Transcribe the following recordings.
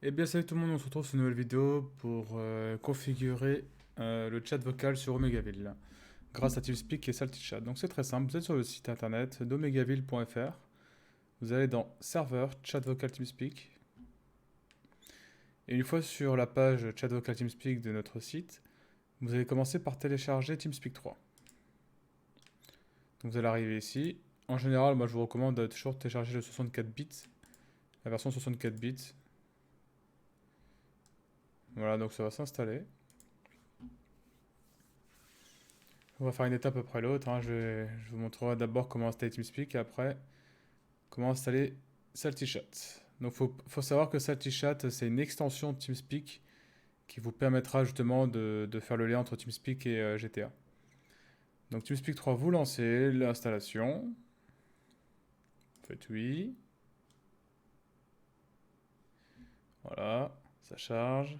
Eh bien salut tout le monde, on se retrouve sur une nouvelle vidéo pour configurer le chat vocal sur Omegaville grâce à TeamSpeak et SaltyChat. Donc c'est très simple, vous êtes sur le site internet d'omegaville.fr, vous allez dans Serveur, Chat Vocal TeamSpeak, et une fois sur la page Chat Vocal TeamSpeak de notre site, vous allez commencer par télécharger TeamSpeak 3. Donc vous allez arriver ici. En général, moi je vous recommande de toujours télécharger le 64 bits, la version 64 bits. Voilà, donc ça va s'installer. On va faire une étape après l'autre, hein. Je vous montrerai d'abord comment installer TeamSpeak et après comment installer SaltyChat. Donc faut savoir que SaltyChat c'est une extension de TeamSpeak qui vous permettra justement de faire le lien entre TeamSpeak et GTA. Donc TeamSpeak 3, vous lancez l'installation. Vous faites oui. Voilà, ça charge.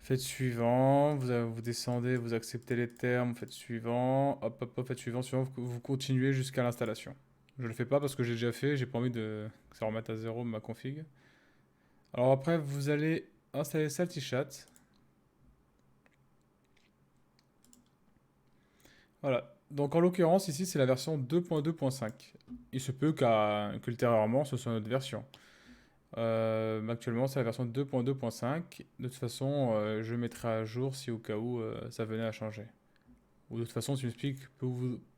Faites suivant, vous descendez, vous acceptez les termes, faites suivant, hop hop hop, faites suivant, suivant, vous continuez jusqu'à l'installation. Je le fais pas parce que j'ai déjà fait, j'ai pas envie que ça remette à zéro ma config. Alors après, vous allez installer SaltyChat. Voilà. Donc en l'occurrence, ici, c'est la version 2.2.5. Il se peut qu'ultérieurement, ce soit notre version. Actuellement, c'est la version 2.2.5. De toute façon, je mettrai à jour si au cas où ça venait à changer. Ou de toute façon, TeamSpeak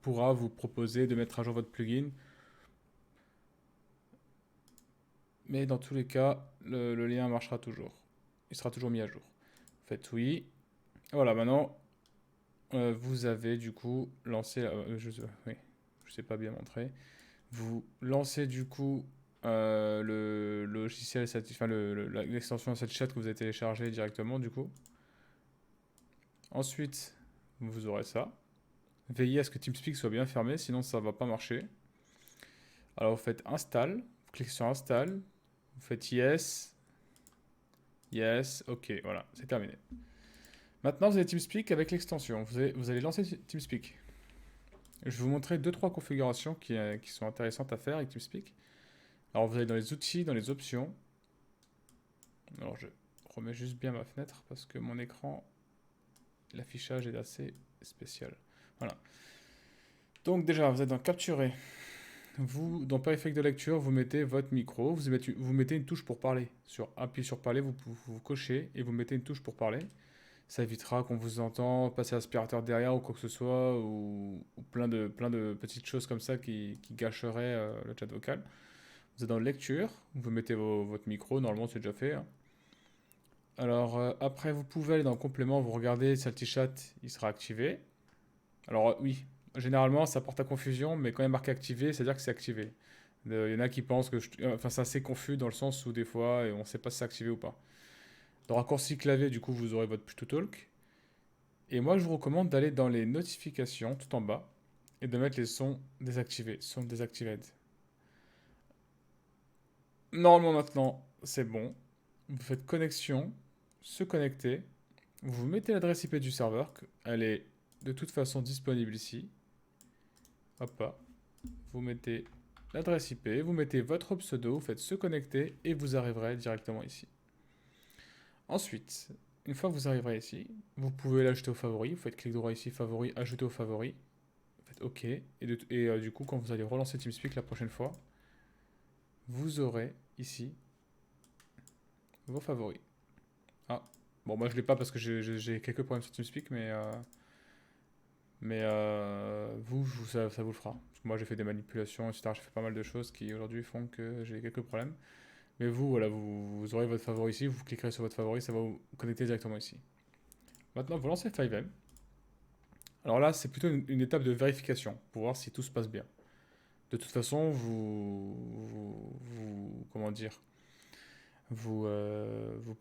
pourra vous proposer de mettre à jour votre plugin. Mais dans tous les cas, le lien marchera toujours. Il sera toujours mis à jour. Faites oui. Voilà, maintenant, vous avez du coup lancé... oui, je sais pas bien montrer. Vous lancez du coup le logiciel, enfin l'extension SaltyChat que vous avez téléchargé directement du coup. Ensuite, vous aurez ça. Veillez à ce que TeamSpeak soit bien fermé, sinon ça ne va pas marcher. Alors vous faites Install, vous cliquez sur Install, vous faites Yes, Yes, OK, voilà, c'est terminé. Maintenant vous avez TeamSpeak avec l'extension, vous allez lancer TeamSpeak. Je vais vous montrer 2-3 configurations qui sont intéressantes à faire avec TeamSpeak. Alors vous allez dans les outils, dans les options. Alors je remets juste bien ma fenêtre parce que mon écran, l'affichage est assez spécial. Voilà. Donc déjà, vous êtes dans Capturer. Vous, dans périphérique de lecture, vous mettez votre micro, vous mettez une touche pour parler. Appuyez sur parler, vous cochez et vous mettez une touche pour parler. Ça évitera qu'on vous entend passer l'aspirateur derrière ou quoi que ce soit, ou plein de petites choses comme ça qui gâcheraient le chat vocal. Vous êtes dans lecture, vous mettez votre micro, normalement c'est déjà fait, hein. Alors après, vous pouvez aller dans complément, vous regardez SaltyChat, il sera activé. Alors oui, généralement ça porte à confusion, mais quand il est marqué activé, c'est-à-dire que c'est activé. Il y en a qui pensent que... Enfin, c'est assez confus dans le sens où des fois, on ne sait pas si c'est activé ou pas. Dans raccourci clavier, du coup, vous aurez votre push to talk. Et moi, je vous recommande d'aller dans les notifications, tout en bas, et de mettre les sons désactivés, sons deactivated. Normalement, maintenant, c'est bon. Vous faites connexion, se connecter. Vous mettez l'adresse IP du serveur, elle est de toute façon disponible ici. Hop là. Vous mettez l'adresse IP, vous mettez votre pseudo, vous faites se connecter et vous arriverez directement ici. Ensuite, une fois que vous arriverez ici, vous pouvez l'ajouter aux favoris. Vous faites clic droit ici, favoris, ajouter aux favoris. Vous faites OK. Du coup, quand vous allez relancer TeamSpeak la prochaine fois, vous aurez ici vos favoris. Ah, bon, moi je l'ai pas parce que j'ai quelques problèmes sur TeamSpeak, mais ça vous le fera. Parce que moi j'ai fait des manipulations, etc. J'ai fait pas mal de choses qui aujourd'hui font que j'ai quelques problèmes. Mais vous, voilà, vous aurez votre favori ici, vous cliquerez sur votre favori, ça va vous connecter directement ici. Maintenant, vous lancez FiveM. Alors là, c'est plutôt une étape de vérification pour voir si tout se passe bien. De toute façon, comment dire, vous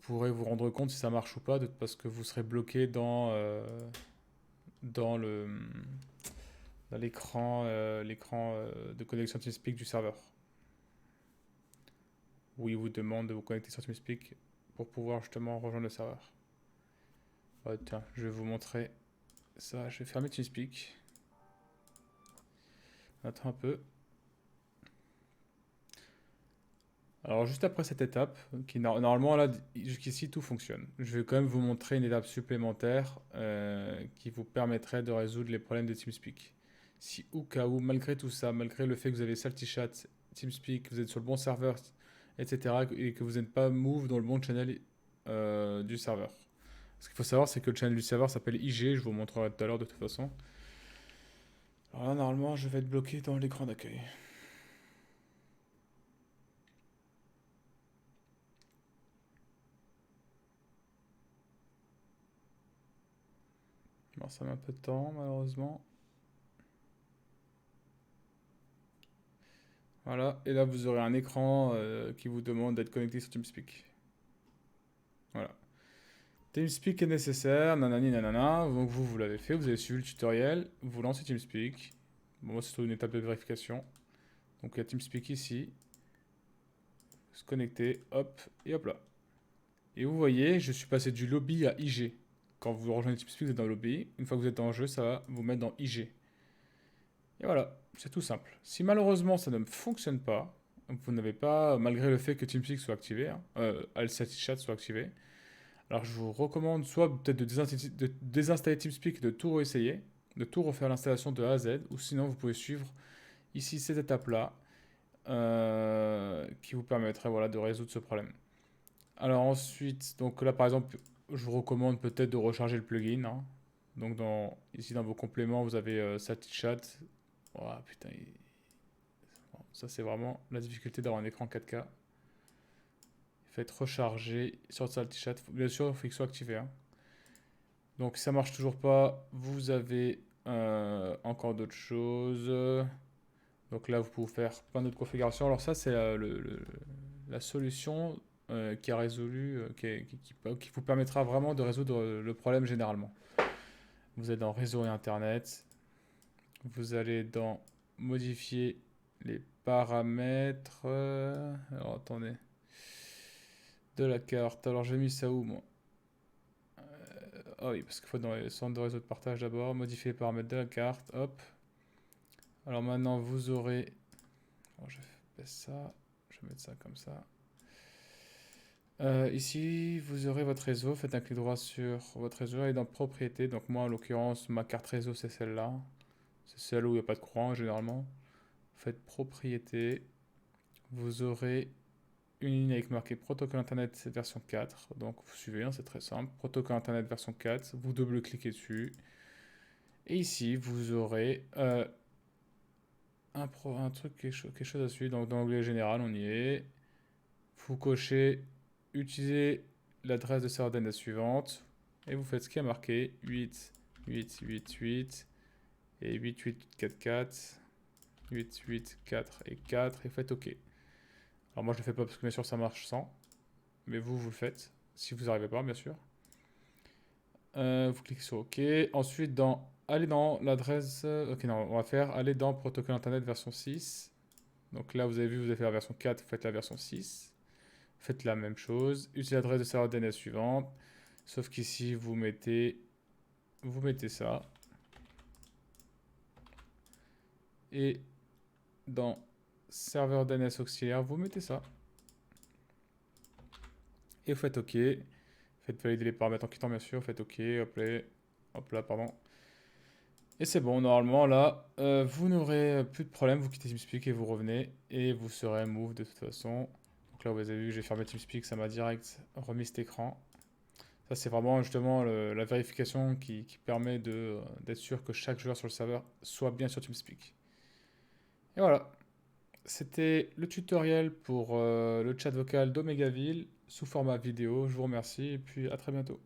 pourrez vous rendre compte si ça marche ou pas, parce que vous serez bloqué dans le, dans l'écran de connexion TeamSpeak du serveur, où il vous demande de vous connecter sur TeamSpeak pour pouvoir justement rejoindre le serveur. Tiens, je vais vous montrer ça. Je vais fermer TeamSpeak. Attends un peu. Alors juste après cette étape, qui normalement là, jusqu'ici tout fonctionne. Je vais quand même vous montrer une étape supplémentaire qui vous permettrait de résoudre les problèmes de TeamSpeak. Si au cas où, malgré tout ça, malgré le fait que vous avez SaltyChat, TeamSpeak, que vous êtes sur le bon serveur, etc., et que vous n'êtes pas move dans le bon channel du serveur. Ce qu'il faut savoir, c'est que le channel du serveur s'appelle IG, je vous montrerai tout à l'heure de toute façon. Alors là, normalement, je vais être bloqué dans l'écran d'accueil. Bon, ça met un peu de temps, malheureusement. Voilà, et là, vous aurez un écran qui vous demande d'être connecté sur TeamSpeak. Voilà. TeamSpeak est nécessaire, nanani nanana. Donc vous l'avez fait, vous avez suivi le tutoriel, vous lancez TeamSpeak. Bon, moi, c'est toute une étape de vérification. Donc il y a TeamSpeak ici. Se connecter, hop, et hop là. Et vous voyez, je suis passé du lobby à IG. Quand vous rejoignez TeamSpeak, vous êtes dans le lobby. Une fois que vous êtes en jeu, ça va vous mettre dans IG. Et voilà, c'est tout simple. Si malheureusement ça ne fonctionne pas, vous n'avez pas, malgré le fait que TeamSpeak soit activé, Chat soit activé, alors je vous recommande soit peut-être de désinstaller TeamSpeak et de tout réessayer, de tout refaire l'installation de A à Z, ou sinon vous pouvez suivre ici ces étapes-là qui vous permettraient voilà, de résoudre ce problème. Alors ensuite, donc là par exemple, je vous recommande peut-être de recharger le plugin. Hein. Donc ici dans vos compléments, vous avez Chat. Oh, putain, bon, ça c'est vraiment la difficulté d'avoir un écran 4K. Faites recharger sur Chat. Bien sûr, il faut qu'il soit activé. Hein. Donc si ça marche toujours pas, vous avez encore d'autres choses. Donc là, vous pouvez faire plein d'autres configurations. Alors ça, c'est la solution qui a résolu, qui vous permettra vraiment de résoudre le problème généralement. Vous êtes dans réseau et internet. Vous allez dans modifier les paramètres. Alors attendez. De la carte. Alors j'ai mis ça où moi? Ah oui, parce qu'il faut dans les centres de réseau de partage d'abord. Modifier les paramètres de la carte. Hop. Alors maintenant vous aurez. Alors, je fais ça. Je vais mettre ça comme ça. Ici, vous aurez votre réseau. Faites un clic droit sur votre réseau et dans propriété. Donc moi, en l'occurrence, ma carte réseau, c'est celle-là. C'est celle où il n'y a pas de courant, généralement. Faites propriété. Vous aurez une ligne avec marqué protocole internet version 4. Donc vous suivez, hein, c'est très simple. Protocole internet version 4. Vous double-cliquez dessus. Et ici, vous aurez un truc, quelque chose à suivre. Donc dans l'onglet général, on y est. Vous cochez utilisez l'adresse de serveur DNS suivante et vous faites ce qui est marqué 8, 8, 8, 8 et 8, 8, 4, 4, 8, 8, 4 et 4 et faites OK. Alors moi je le fais pas parce que bien sûr ça marche sans, mais vous le faites si vous n'arrivez pas bien sûr. Vous cliquez sur OK. Ensuite allez dans l'adresse. Ok, non, on va faire aller dans protocole internet version 6. Donc là vous avez vu, vous avez fait la version 4, vous faites la version 6. Faites la même chose. Utilisez l'adresse de serveur DNS suivante. Sauf qu'ici, vous mettez ça. Et dans serveur DNS auxiliaire, vous mettez ça. Et vous faites OK. Faites valider les paramètres en quittant, bien sûr. Faites OK. Hop là, pardon. Et c'est bon, normalement, là, vous n'aurez plus de problème. Vous quittez TeamSpeak et vous revenez. Et vous serez move de toute façon. Donc là, vous avez vu, j'ai fermé TeamSpeak. Ça m'a direct remis cet écran. Ça, c'est vraiment justement la vérification qui permet d'être sûr que chaque joueur sur le serveur soit bien sur TeamSpeak. Et voilà, c'était le tutoriel pour le chat vocal d'Omegaville sous format vidéo. Je vous remercie et puis à très bientôt.